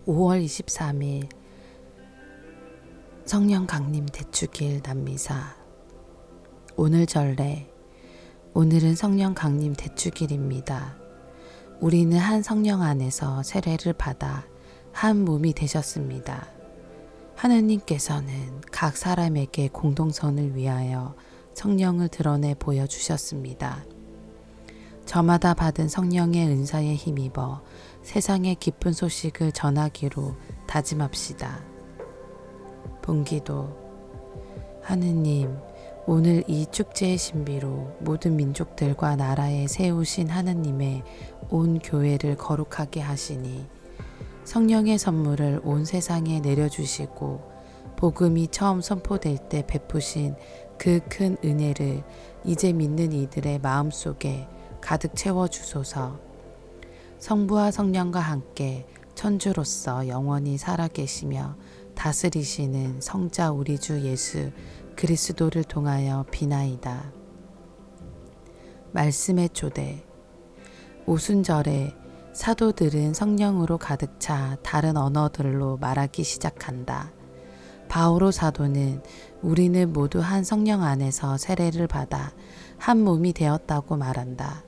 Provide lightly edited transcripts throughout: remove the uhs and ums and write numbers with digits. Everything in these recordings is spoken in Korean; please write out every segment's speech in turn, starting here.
5월 23일 성령 강림 대축일 남미사. 오늘 전례. 오늘은 성령 강림 대축일입니다. 우리는 한 성령 안에서 세례를 받아 한 몸이 되셨습니다. 하느님께서는 각 사람에게 공동선을 위하여 성령을 드러내 보여주셨습니다. 저마다 받은 성령의 은사에 힘입어 세상의 기쁜 소식을 전하기로 다짐합시다. 본기도. 하느님, 오늘 이 축제의 신비로 모든 민족들과 나라에 세우신 하느님의 온 교회를 거룩하게 하시니 성령의 선물을 온 세상에 내려주시고 복음이 처음 선포될 때 베푸신 그 큰 은혜를 이제 믿는 이들의 마음속에 가득 채워주소서. 성부와 성령과 함께 천주로서 영원히 살아계시며 다스리시는 성자 우리 주 예수 그리스도를 통하여 비나이다. 말씀의 초대. 오순절에 사도들은 성령으로 가득 차 다른 언어들로 말하기 시작한다. 바오로 사도는 우리는 모두 한 성령 안에서 세례를 받아 한 몸이 되었다고 말한다.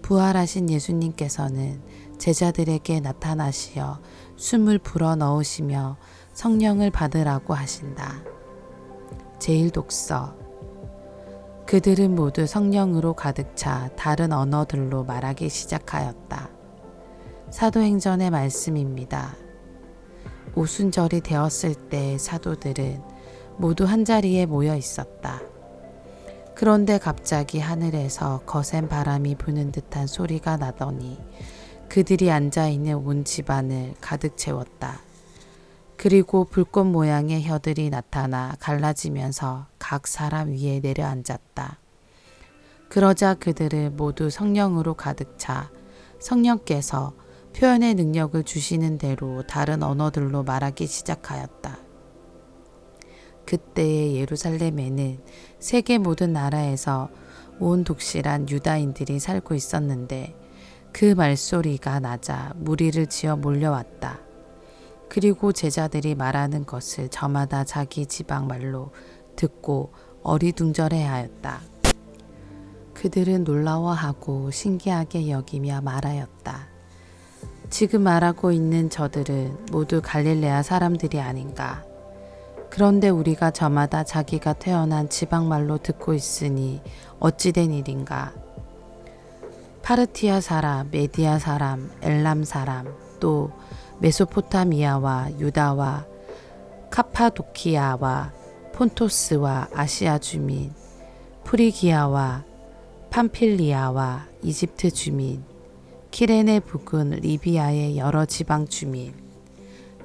부활하신 예수님께서는 제자들에게 나타나시어 숨을 불어 넣으시며 성령을 받으라고 하신다. 제1독서. 그들은 모두 성령으로 가득 차 다른 언어들로 말하기 시작하였다. 사도행전의 말씀입니다. 오순절이 되었을 때 사도들은 모두 한자리에 모여 있었다. 그런데 갑자기 하늘에서 거센 바람이 부는 듯한 소리가 나더니 그들이 앉아있는 온 집안을 가득 채웠다. 그리고 불꽃 모양의 혀들이 나타나 갈라지면서 각 사람 위에 내려앉았다. 그러자 그들은 모두 성령으로 가득 차 성령께서 표현의 능력을 주시는 대로 다른 언어들로 말하기 시작하였다. 그때의 예루살렘에는 세계 모든 나라에서 온 독실한 유다인들이 살고 있었는데 그 말소리가 나자 무리를 지어 몰려왔다. 그리고 제자들이 말하는 것을 저마다 자기 지방 말로 듣고 어리둥절해하였다. 그들은 놀라워하고 신기하게 여기며 말하였다. 지금 말하고 있는 저들은 모두 갈릴레아 사람들이 아닌가? 그런데 우리가 저마다 자기가 태어난 지방말로 듣고 있으니 어찌된 일인가? 파르티아 사람, 메디아 사람, 엘람 사람, 또 메소포타미아와 유다와 카파도키아와 폰토스와 아시아 주민, 프리기아와 팜필리아와 이집트 주민, 키레네 북은 리비아의 여러 지방 주민,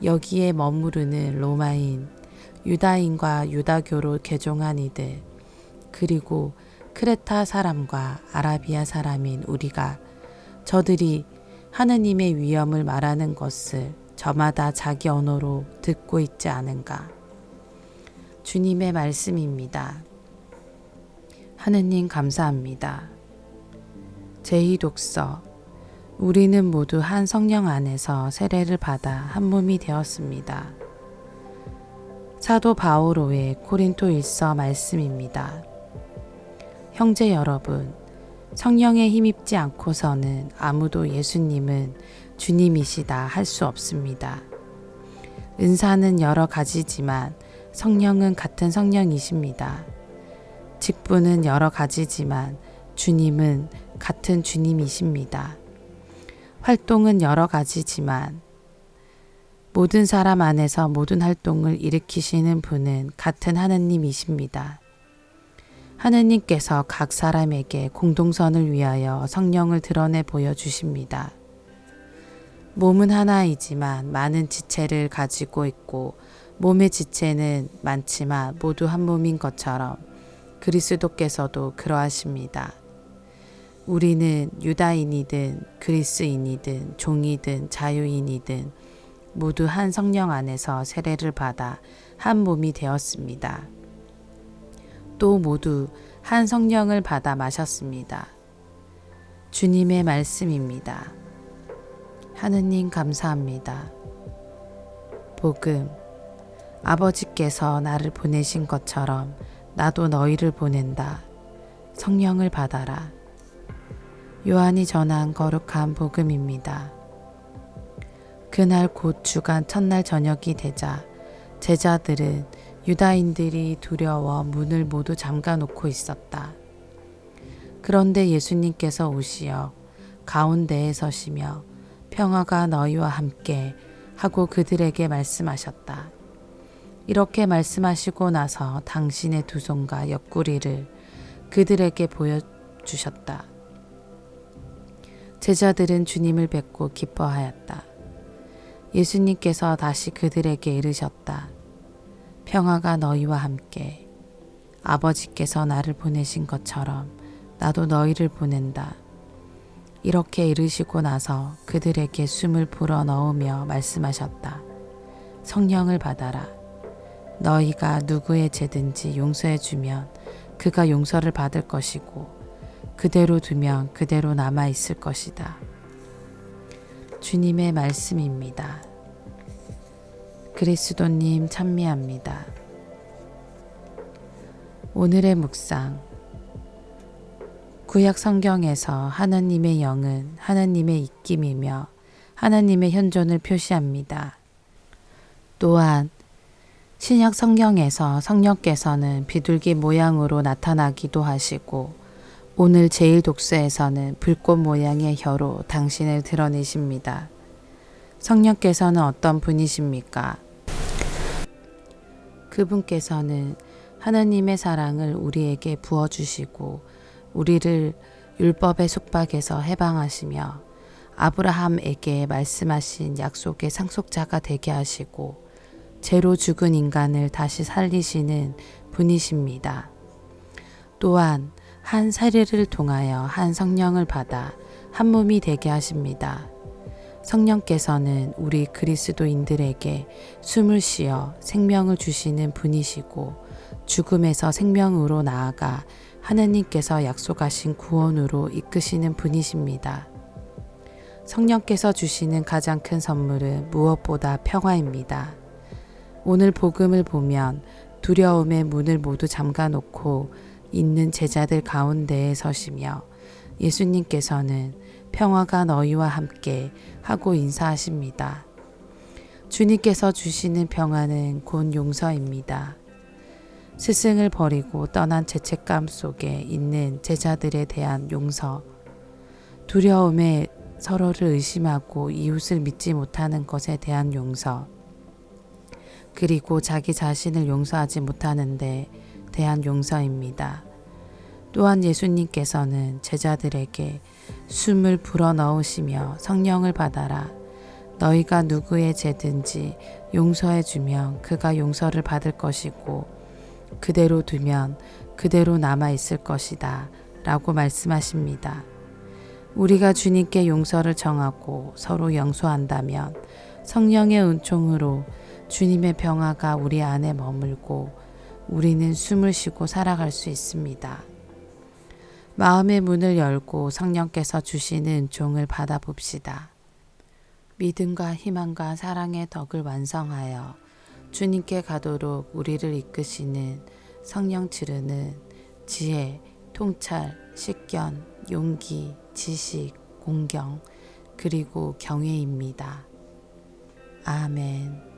여기에 머무르는 로마인, 유다인과 유다교로 개종한 이들, 그리고 크레타 사람과 아라비아 사람인 우리가 저들이 하느님의 위엄을 말하는 것을 저마다 자기 언어로 듣고 있지 않은가. 주님의 말씀입니다. 하느님 감사합니다. 제2독서. 우리는 모두 한 성령 안에서 세례를 받아 한 몸이 되었습니다. 사도 바오로의 고린토 1서 말씀입니다. 형제 여러분, 성령에 힘입지 않고서는 아무도 예수님은 주님이시다 할 수 없습니다. 은사는 여러 가지지만 성령은 같은 성령이십니다. 직분은 여러 가지지만 주님은 같은 주님이십니다. 활동은 여러 가지지만 모든 사람 안에서 모든 활동을 일으키시는 분은 같은 하느님이십니다. 하느님께서 각 사람에게 공동선을 위하여 성령을 드러내 보여주십니다. 몸은 하나이지만 많은 지체를 가지고 있고 몸의 지체는 많지만 모두 한 몸인 것처럼 그리스도께서도 그러하십니다. 우리는 유다인이든 그리스인이든 종이든 자유인이든 모두 한 성령 안에서 세례를 받아 한 몸이 되었습니다. 또 모두 한 성령을 받아 마셨습니다. 주님의 말씀입니다. 하느님 감사합니다. 복음. 아버지께서 나를 보내신 것처럼 나도 너희를 보낸다. 성령을 받아라. 요한이 전한 거룩한 복음입니다. 그날 곧 주간 첫날 저녁이 되자 제자들은 유다인들이 두려워 문을 모두 잠가 놓고 있었다. 그런데 예수님께서 오시어 가운데에 서시며 평화가 너희와 함께 하고 그들에게 말씀하셨다. 이렇게 말씀하시고 나서 당신의 두 손과 옆구리를 그들에게 보여주셨다. 제자들은 주님을 뵙고 기뻐하였다. 예수님께서 다시 그들에게 이르셨다. 평화가 너희와 함께. 아버지께서 나를 보내신 것처럼 나도 너희를 보낸다. 이렇게 이르시고 나서 그들에게 숨을 불어 넣으며 말씀하셨다. 성령을 받아라. 너희가 누구의 죄든지 용서해 주면 그가 용서를 받을 것이고 그대로 두면 그대로 남아 있을 것이다. 주님의 말씀입니다. 그리스도님 찬미합니다. 오늘의 묵상. 구약 성경에서 하나님의 영은 하나님의 입김이며 하나님의 현존을 표시합니다. 또한 신약 성경에서 성령께서는 비둘기 모양으로 나타나기도 하시고 오늘 제1독서에서는 불꽃 모양의 혀로 당신을 드러내십니다. 성령께서는 어떤 분이십니까? 그분께서는 하나님의 사랑을 우리에게 부어주시고 우리를 율법의 속박에서 해방하시며 아브라함에게 말씀하신 약속의 상속자가 되게 하시고 죄로 죽은 인간을 다시 살리시는 분이십니다. 또한 한 세례를 통하여 한 성령을 받아 한 몸이 되게 하십니다. 성령께서는 우리 그리스도인들에게 숨을 쉬어 생명을 주시는 분이시고 죽음에서 생명으로 나아가 하나님께서 약속하신 구원으로 이끄시는 분이십니다. 성령께서 주시는 가장 큰 선물은 무엇보다 평화입니다. 오늘 복음을 보면 두려움의 문을 모두 잠가 놓고 있는 제자들 가운데에 서시며 예수님께서는 평화가 너희와 함께 하고 인사하십니다. 주님께서 주시는 평화는 곧 용서입니다. 스승을 버리고 떠난 죄책감 속에 있는 제자들에 대한 용서, 두려움에 서로를 의심하고 이웃을 믿지 못하는 것에 대한 용서, 그리고 자기 자신을 용서하지 못하는 데 대한 용서입니다. 또한 예수님께서는 제자들에게 숨을 불어넣으시며 성령을 받아라. 너희가 누구의 죄든지 용서해 주면 그가 용서를 받을 것이고 그대로 두면 그대로 남아 있을 것이다 라고 말씀하십니다. 우리가 주님께 용서를 정하고 서로 용서한다면 성령의 은총으로 주님의 평화가 우리 안에 머물고 우리는 숨을 쉬고 살아갈 수 있습니다. 마음의 문을 열고 성령께서 주시는 은총을 받아봅시다. 믿음과 희망과 사랑의 덕을 완성하여 주님께 가도록 우리를 이끄시는 성령 지르는 지혜, 통찰, 식견, 용기, 지식, 공경, 그리고 경외입니다. 아멘.